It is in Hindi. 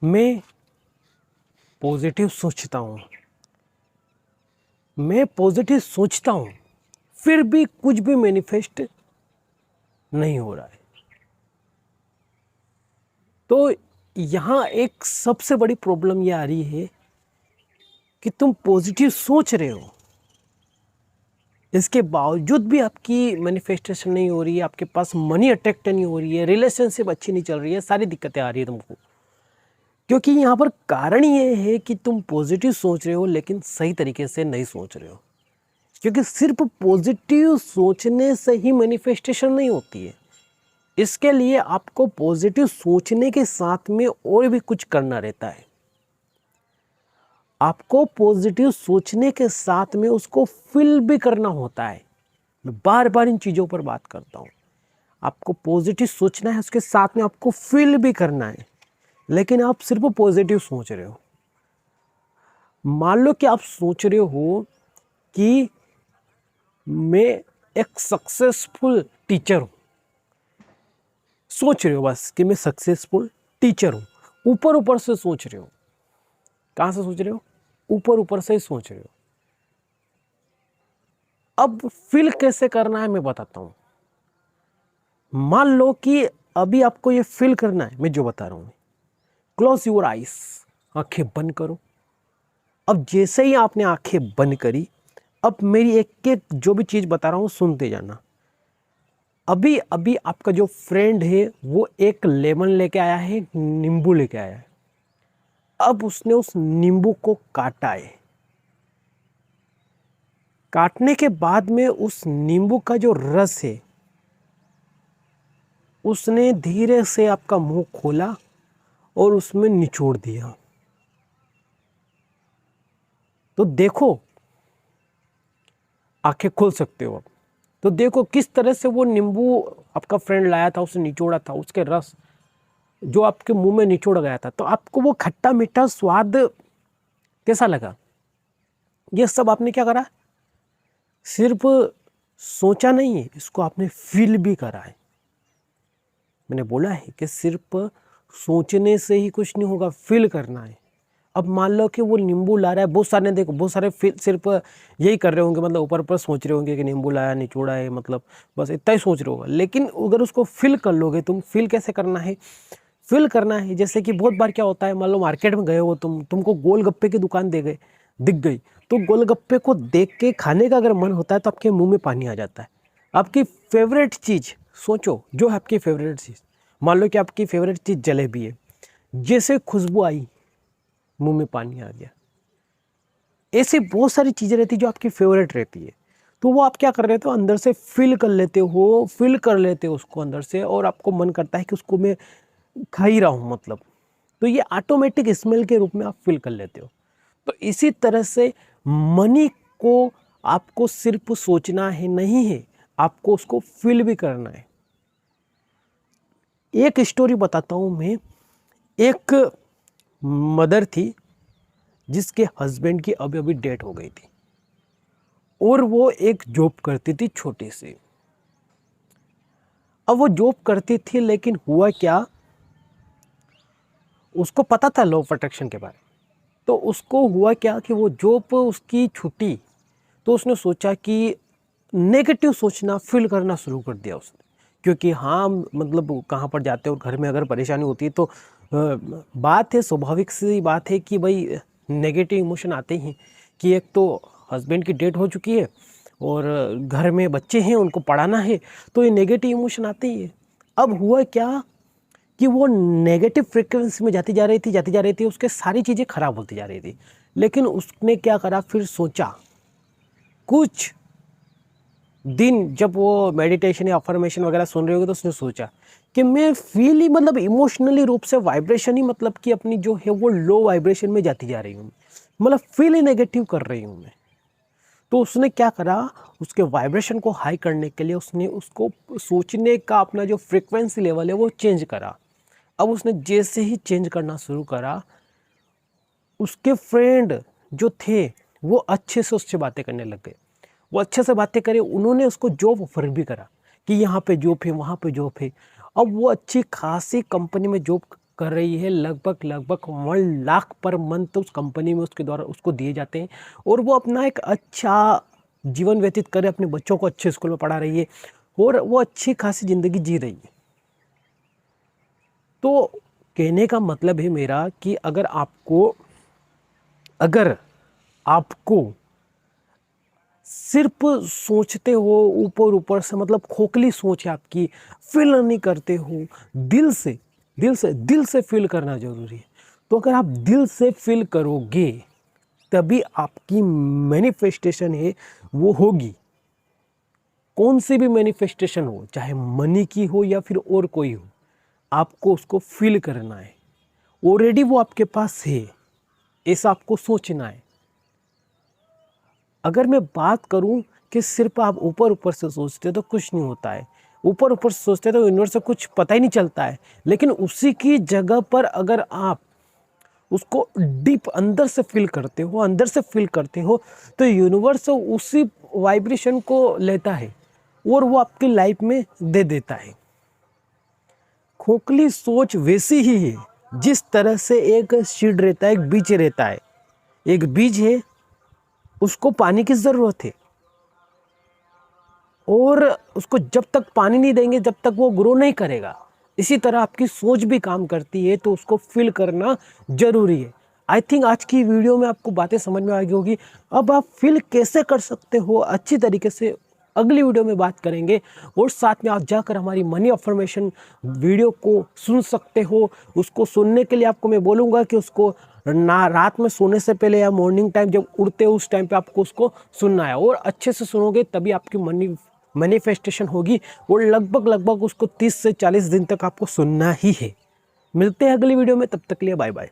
मैं पॉजिटिव सोचता हूँ, मैं पॉजिटिव सोचता हूँ, फिर भी कुछ भी मैनिफेस्ट नहीं हो रहा है। तो यहाँ एक सबसे बड़ी प्रॉब्लम ये आ रही है कि तुम पॉजिटिव सोच रहे हो, इसके बावजूद भी आपकी मैनिफेस्टेशन नहीं हो रही है, आपके पास मनी अट्रैक्ट नहीं हो रही है, रिलेशनशिप अच्छी नहीं चल रही है, सारी दिक्कतें आ रही है तुमको। क्योंकि यहाँ पर कारण ये है कि तुम पॉजिटिव सोच रहे हो लेकिन सही तरीके से नहीं सोच रहे हो। क्योंकि सिर्फ पॉजिटिव सोचने से ही मैनिफेस्टेशन नहीं होती है, इसके लिए आपको पॉजिटिव सोचने के साथ में और भी कुछ करना रहता है। आपको पॉजिटिव सोचने के साथ में उसको फिल भी करना होता है। मैं बार बार इन चीज़ों पर बात करता हूँ। आपको पॉजिटिव सोचना है, उसके साथ में आपको फिल भी करना है। लेकिन आप सिर्फ पॉजिटिव सोच रहे हो। मान लो कि आप सोच रहे हो कि मैं एक सक्सेसफुल टीचर हूँ, सोच रहे हो बस कि मैं सक्सेसफुल टीचर हूँ, ऊपर ऊपर से सोच रहे हो। कहाँ से सोच रहे हो? ऊपर ऊपर से ही सोच रहे हो। अब फील कैसे करना है मैं बताता हूँ। मान लो कि अभी आपको ये फील करना है, मैं जो बता रहा हूँ। क्लोज योर आइज, आंखें बंद करो। अब जैसे ही आपने आंखें बंद करी, अब मेरी एक एक जो भी चीज़ बता रहा हूँ सुनते जाना। अभी अभी आपका जो फ्रेंड है वो एक लेमन लेके आया है, एक नींबू लेके आया है। अब उसने उस नींबू को काटा है। काटने के बाद में उस नींबू का जो रस है, उसने धीरे से आपका मुंह खोला और उसमें निचोड़ दिया। तो देखो, आंखें खोल सकते हो अब। तो देखो किस तरह से वो नींबू आपका फ्रेंड लाया था, उसने निचोड़ा था, उसके रस जो आपके मुंह में निचोड़ गया था। तो आपको वो खट्टा मीठा स्वाद कैसा लगा? ये सब आपने क्या करा? सिर्फ सोचा नहीं है, इसको आपने फील भी करा है। मैंने बोला है कि सिर्फ सोचने से ही कुछ नहीं होगा, फील करना है। अब मान लो कि वो नींबू ला रहा है, बहुत सारे देखो, बहुत सारे सिर्फ यही कर रहे होंगे, मतलब ऊपर ऊपर सोच रहे होंगे कि नींबू लाया, निचोड़ा है, मतलब बस इतना ही सोच रहे होगा। लेकिन अगर उसको फील कर लोगे तुम, फील कैसे करना है? फील करना है जैसे कि बहुत बार क्या होता है, मान लो मार्केट में गए हो तुमको गोलगप्पे की दुकान दिख गई। तो गोलगप्पे को देख के खाने का अगर मन होता है तो आपके मुंह में पानी आ जाता है। आपकी फेवरेट चीज़ सोचो, जो है आपकी फेवरेट चीज़। मान लो कि आपकी फेवरेट चीज़ जलेबी है, जैसे खुशबू आई मुंह में पानी आ गया। ऐसे बहुत सारी चीज़ें रहती जो आपकी फेवरेट रहती है। तो वो आप क्या कर रहे हो, अंदर से फील कर लेते हो, फील कर लेते हो उसको अंदर से, और आपको मन करता है कि उसको मैं खा ही रहा हूँ, मतलब। तो ये ऑटोमेटिक स्मेल के रूप में आप फील कर लेते हो। तो इसी तरह से मनी को आपको सिर्फ सोचना है नहीं है, आपको उसको फील भी करना है। एक स्टोरी बताता हूँ मैं। एक मदर थी जिसके हस्बैंड की अभी अभी डेथ हो गई थी, और वो एक जॉब करती थी छोटी सी। अब वो जॉब करती थी, लेकिन हुआ क्या, उसको पता था लॉ ऑफ अट्रैक्शन के बारे में। तो उसको हुआ क्या कि वो जॉब उसकी छुट्टी, तो उसने सोचा कि नेगेटिव सोचना, फील करना शुरू कर दिया उसने। क्योंकि हाँ, मतलब कहाँ पर जाते हो और घर में अगर परेशानी होती है तो बात है, स्वाभाविक सी बात है कि भाई नेगेटिव इमोशन आते हैं। कि एक तो हस्बैंड की डेथ हो चुकी है और घर में बच्चे हैं, उनको पढ़ाना है, तो ये नेगेटिव इमोशन आते ही है। अब हुआ क्या कि वो नेगेटिव फ्रिक्वेंसी में जाती जा रही थी, उसके सारी चीज़ें खराब होती जा रही थी। लेकिन उसने क्या करा, फिर सोचा कुछ दिन, जब वो मेडिटेशन या अफर्मेशन वगैरह सुन रहे होगे, तो उसने सोचा कि मैं फील ही, मतलब इमोशनली रूप से वाइब्रेशन ही, मतलब कि अपनी जो है वो लो वाइब्रेशन में जाती जा रही हूँ, मतलब फील ही नेगेटिव कर रही हूँ मैं। तो उसने क्या करा, उसके वाइब्रेशन को हाई करने के लिए उसने उसको सोचने का अपना जो फ्रिक्वेंसी लेवल है वो चेंज करा। अब उसने जैसे ही चेंज करना शुरू करा, उसके फ्रेंड जो थे वो अच्छे से उससे बातें करने लग गए। वो अच्छे से बातें करे, उन्होंने उसको जॉब ऑफर भी करा कि यहाँ पे जॉब है, वहाँ पे जॉब है। अब वो अच्छी खासी कंपनी में जॉब कर रही है, लगभग 1 लाख पर मंथ उस कंपनी में उसके द्वारा उसको दिए जाते हैं, और वो अपना एक अच्छा जीवन व्यतीत करे, अपने बच्चों को अच्छे स्कूल में पढ़ा रही है और वो अच्छी खासी ज़िंदगी जी रही है। तो कहने का मतलब है मेरा कि अगर आपको सिर्फ सोचते हो ऊपर ऊपर से, मतलब खोखली सोच है आपकी, फील नहीं करते हो दिल से फील करना जरूरी है। तो अगर आप दिल से फील करोगे तभी आपकी मैनिफेस्टेशन है वो होगी। कौन सी भी मैनिफेस्टेशन हो, चाहे मनी की हो या फिर और कोई हो, आपको उसको फील करना है। ऑलरेडी वो आपके पास है, ऐसा आपको सोचना है। अगर मैं बात करूं कि सिर्फ आप ऊपर ऊपर से सोचते तो कुछ नहीं होता है। ऊपर ऊपर से सोचते तो यूनिवर्स से कुछ पता ही नहीं चलता है। लेकिन उसी की जगह पर अगर आप उसको डीप अंदर से फील करते हो तो यूनिवर्स उसी वाइब्रेशन को लेता है और वो आपकी लाइफ में दे देता है। खोखली सोच वैसी ही है जिस तरह से एक सीड रहता है, एक बीज रहता है। एक बीज है, उसको पानी की ज़रूरत है और उसको जब तक पानी नहीं देंगे जब तक वो ग्रो नहीं करेगा। इसी तरह आपकी सोच भी काम करती है, तो उसको फील करना जरूरी है। आई थिंक आज की वीडियो में आपको बातें समझ में आ गई होगी। अब आप फील कैसे कर सकते हो अच्छी तरीके से अगली वीडियो में बात करेंगे, और साथ में आप जाकर हमारी मनी अफर्मेशन वीडियो को सुन सकते हो। उसको सुनने के लिए आपको मैं बोलूँगा कि उसको ना रात में सोने से पहले या मॉर्निंग टाइम जब उठते हो उस टाइम पे आपको उसको सुनना है, और अच्छे से सुनोगे तभी आपकी मैनिफेस्टेशन होगी। और लगभग उसको 30 से 40 दिन तक आपको सुनना ही है। मिलते हैं अगली वीडियो में, तब तक के लिए बाय बाय।